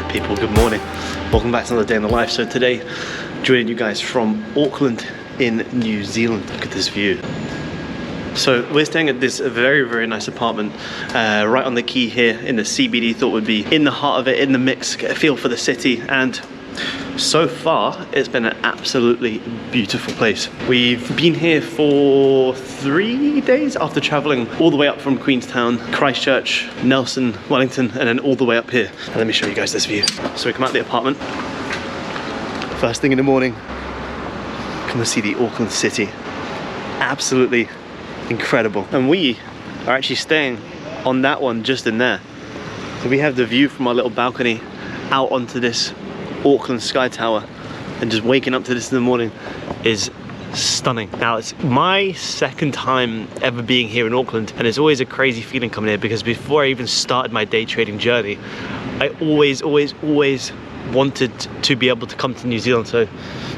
People, good morning. Welcome back to another day in the life. So today, joining you guys from Auckland in New Zealand. Look at this view. So we're staying at this very nice apartment right on the quay here in the CBD. Thought would be in the heart of it, in the mix, get a feel for the city. And so far, it's been an absolutely beautiful place. We've been here for 3 days after traveling all the way up from Queenstown, Christchurch, Nelson, Wellington, and then all the way up here. And let me show you guys this view. So we come out the apartment, first thing in the morning, come and see the Auckland city. Absolutely incredible. And we are actually staying on that one just in there. So we have the view from our little balcony out onto this Auckland Sky Tower, and just waking up to this in the morning is stunning. Now, it's my second time ever being here in Auckland, and it's always a crazy feeling coming here because before I even started my day trading journey, I always wanted to be able to come to New Zealand. So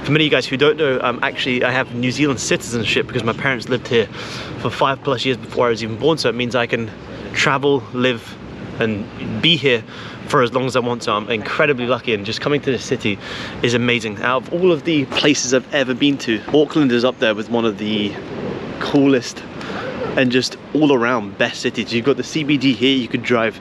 for many of you guys who don't know, actually I have New Zealand citizenship because my parents lived here for 5+ years before I was even born. So it means I can travel, live and be here for as long as I want. So I'm incredibly lucky, and just coming to this city is amazing. Out of all of the places I've ever been to, Auckland is up there with one of the coolest and just all around best cities. You've got the CBD here, you could drive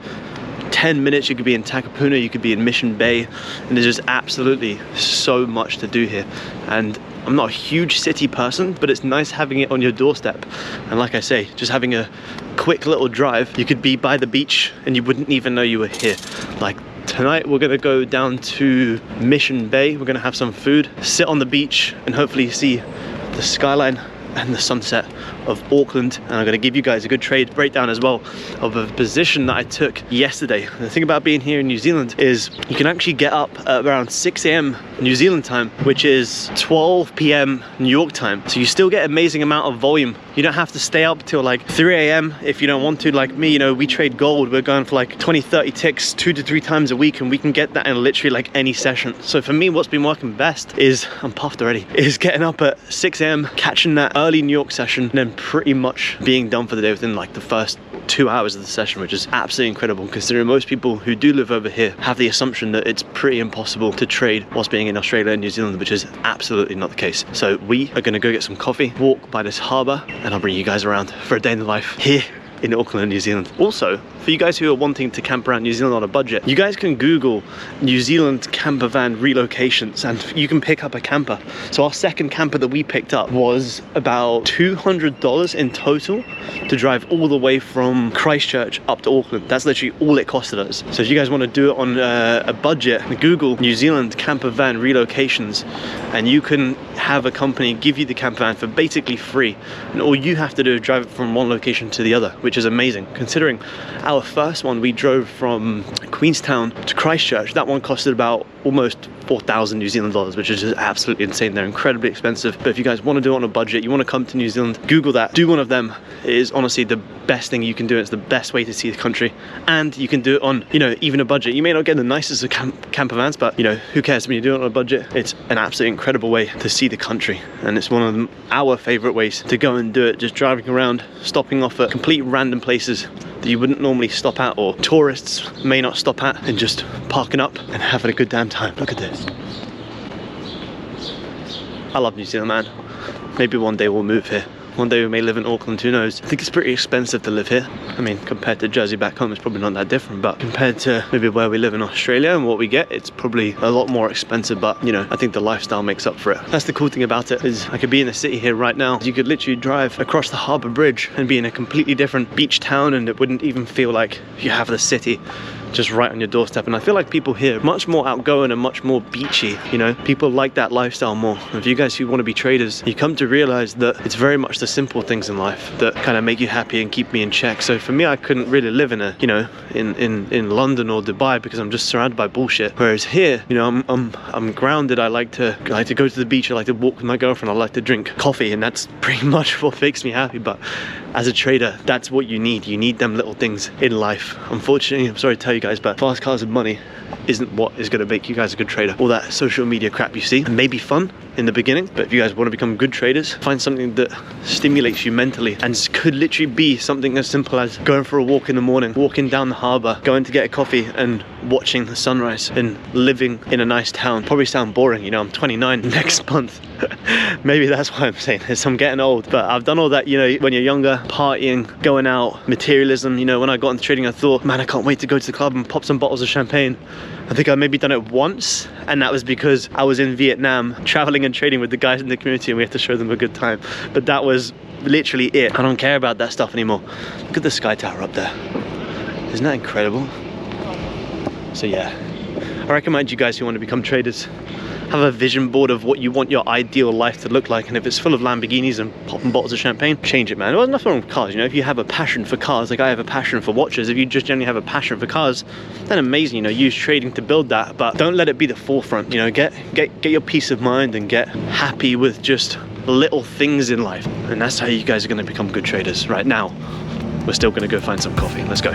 10 minutes, you could be in Takapuna, you could be in Mission Bay, and there's just absolutely so much to do here. And I'm not a huge city person, but it's nice having it on your doorstep. And like I say, just having a quick little drive, you could be by the beach and you wouldn't even know you were here. Like tonight, we're gonna go down to Mission Bay, we're gonna have some food, sit on the beach, and hopefully see the skyline and the sunset of Auckland. And I'm going to give you guys a good trade breakdown as well of a position that I took yesterday. The thing about being here in New Zealand is you can actually get up at around 6 AM New Zealand time, which is 12 PM New York time. So you still get amazing amount of volume. You don't have to stay up till like 3 AM if you don't want to. Like me, you know, we trade gold. We're going for like 20-30 ticks 2 to 3 times a week, and we can get that in literally like any session. So for me, what's been working best is, I'm puffed already, is getting up at 6 AM, catching that early New York session, and then pretty much being done for the day within like the first 2 hours of the session, which is absolutely incredible considering most people who do live over here have the assumption that it's pretty impossible to trade whilst being in Australia and New Zealand, which is absolutely not the case. So we are going to go get some coffee, walk by this harbour, and I'll bring you guys around for a day in the life here in Auckland, New Zealand. Also, for you guys who are wanting to camp around New Zealand on a budget, you guys can Google New Zealand camper van relocations and you can pick up a camper. So our second camper that we picked up was about $200 in total to drive all the way from Christchurch up to Auckland. That's literally all it costed us. So if you guys want to do it on a budget, Google New Zealand camper van relocations and you can have a company give you the camper van for basically free, and all you have to do is drive it from one location to the other, which is amazing considering our first one we drove from Queenstown to Christchurch. That one costed about almost 4,000 New Zealand dollars, which is just absolutely insane. They're incredibly expensive, but if you guys want to do it on a budget, you want to come to New Zealand, Google that, do one of them. It is honestly the best thing you can do. It's the best way to see the country, and you can do it on, you know, even a budget. You may not get the nicest of camper vans, but you know, who cares? When you do it on a budget, it's an absolutely incredible way to see the country, and it's one of our favorite ways to go and do it. Just driving around, stopping off at complete random places that you wouldn't normally stop at, or tourists may not stop at, and just parking up and having a good damn time. Look at this. I love New Zealand, man. Maybe one day we'll move here. One day we may live in Auckland, who knows. I think it's pretty expensive to live here. I mean, compared to Jersey back home, it's probably not that different, but compared to maybe where we live in Australia and what we get, it's probably a lot more expensive, but you know, I think the lifestyle makes up for it. That's the cool thing about it, is I could be in the city here right now. You could literally drive across the harbour bridge and be in a completely different beach town, and it wouldn't even feel like you have the city just right on your doorstep. And I feel like people here are much more outgoing and much more beachy, you know. People like that lifestyle more. And for you guys who want to be traders, you come to realize that it's very much the simple things in life that kind of make you happy and keep me in check. So for me, I couldn't really live in a, you know, in London or Dubai because I'm just surrounded by bullshit. Whereas here, you know, I'm grounded. I like to go to the beach. I like to walk with my girlfriend. I like to drink coffee, and that's pretty much what makes me happy. But as a trader, that's what you need. You need them little things in life. Unfortunately, I'm sorry to tell you guys, but fast cars and money isn't what is going to make you guys a good trader. All that social media crap you see may be fun in the beginning, but if you guys want to become good traders, find something that stimulates you mentally, and could literally be something as simple as going for a walk in the morning, walking down the harbour, going to get a coffee and watching the sunrise and living in a nice town. Probably sound boring, you know, I'm 29 next month. Maybe that's why I'm saying this, I'm getting old. But I've done all that, you know, when you're younger, partying, going out, materialism. You know, when I got into trading, I thought, man, I can't wait to go to the club and pop some bottles of champagne. I think I maybe done it once, and that was because I was in Vietnam traveling and trading with the guys in the community, and we had to show them a good time. But that was literally it. I don't care about that stuff anymore. Look at the sky tower up there. Isn't that incredible? So yeah, I recommend you guys who want to become traders, have a vision board of what you want your ideal life to look like, and if it's full of Lamborghinis and popping bottles of champagne, change it, man. There's nothing wrong with cars, you know. If you have a passion for cars, like I have a passion for watches, if you just generally have a passion for cars, then amazing, you know, use trading to build that, but don't let it be the forefront, you know. Get your peace of mind and get happy with just little things in life, and that's how you guys are going to become good traders. Right now, we're still going to go find some coffee. Let's go.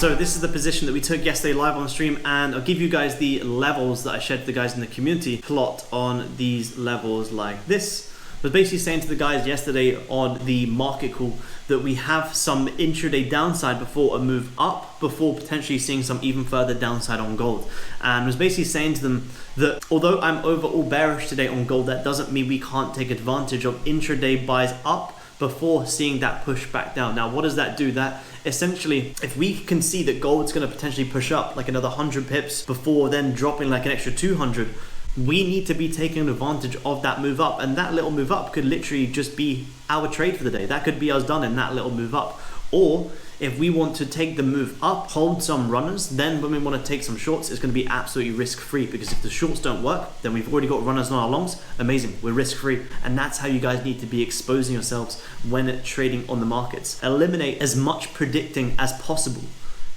So this is the position that we took yesterday live on stream, and I'll give you guys the levels that I shared to the guys in the community. Plot on these levels like this. I was basically saying to the guys yesterday on the market call that we have some intraday downside before a move up, before potentially seeing some even further downside on gold. And I was basically saying to them that although I'm overall bearish today on gold, that doesn't mean we can't take advantage of intraday buys up before seeing that push back down. Now, what does that do? That essentially, if we can see that gold's going to potentially push up like another 100 pips before then dropping like an extra 200, we need to be taking advantage of that move up, and that little move up could literally just be our trade for the day. That could be us done in that little move up. Or if we want to take the move up, hold some runners, then when we want to take some shorts, it's going to be absolutely risk-free, because if the shorts don't work, then we've already got runners on our longs. Amazing, we're risk-free. And that's how you guys need to be exposing yourselves when trading on the markets. Eliminate as much predicting as possible.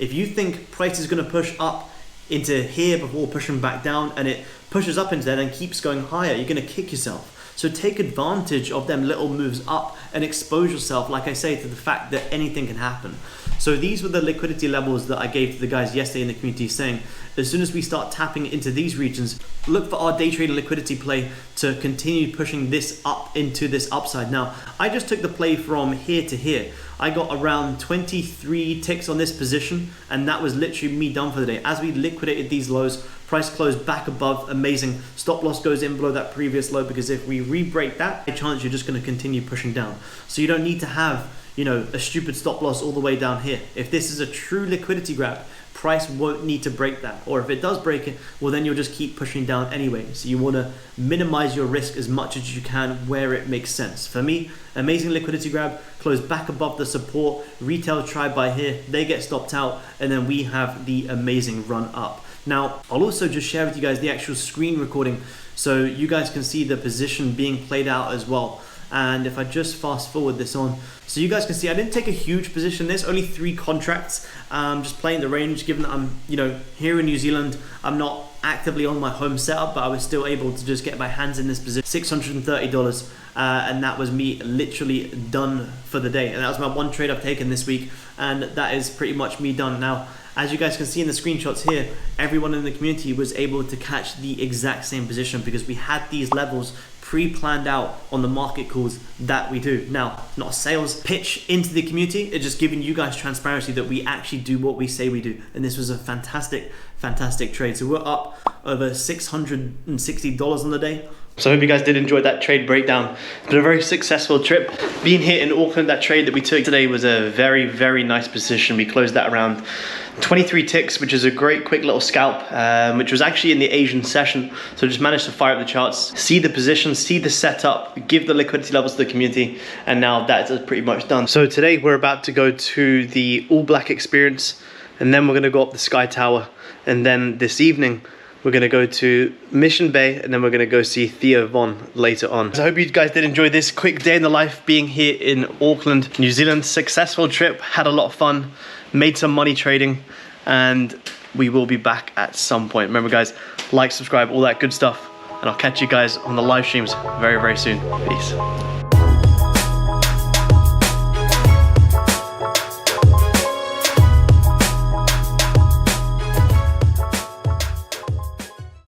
If you think price is going to push up into here before pushing back down, and it pushes up into there and keeps going higher, you're going to kick yourself. So take advantage of them little moves up and expose yourself, like I say, to the fact that anything can happen. So these were the liquidity levels that I gave to the guys yesterday in the community, saying as soon as we start tapping into these regions, look for our day trading liquidity play to continue pushing this up into this upside. Now, I just took the play from here to here. I got around 23 ticks on this position, and that was literally me done for the day. As we liquidated these lows, price closed back above, amazing. Stop loss goes in below that previous low, because if we re-break that, a chance you're just going to continue pushing down. So you don't need to have, you know, a stupid stop loss all the way down here. If this is a true liquidity grab, price won't need to break that. Or if it does break it, well, then you'll just keep pushing down anyway. So you want to minimize your risk as much as you can where it makes sense. For me, amazing liquidity grab, close back above the support, retail try by here, they get stopped out, and then we have the amazing run up. Now, I'll also just share with you guys the actual screen recording so you guys can see the position being played out as well. And if I just fast forward this on, so you guys can see I didn't take a huge position in this, only 3 contracts, just playing the range, given that I'm, you know, here in New Zealand. I'm not actively on my home setup, but I was still able to just get my hands in this position. $630, and that was me literally done for the day. And that was my one trade I've taken this week, and that is pretty much me done. Now, as you guys can see in the screenshots here, everyone in the community was able to catch the exact same position, because we had these levels pre-planned out on the market calls that we do. Now, not a sales pitch into the community, it's just giving you guys transparency that we actually do what we say we do. And this was a fantastic trade. So we're up over $660 on the day. So I hope you guys did enjoy that trade breakdown. It's been a very successful trip. Being here in Auckland, that trade that we took today was a very nice position. We closed that around 23 ticks, which is a great quick little scalp, which was actually in the Asian session. So just managed to fire up the charts, see the position, see the setup, give the liquidity levels to the community, and now that's pretty much done. So today we're about to go to the All Black experience, and then we're gonna go up the Sky Tower, and then this evening we're going to go to Mission Bay, and then we're going to go see Theo Von later on. So I hope you guys did enjoy this quick day in the life being here in Auckland, New Zealand. Successful trip, had a lot of fun, made some money trading, and we will be back at some point. Remember guys, like, subscribe, all that good stuff, and I'll catch you guys on the live streams very soon. Peace.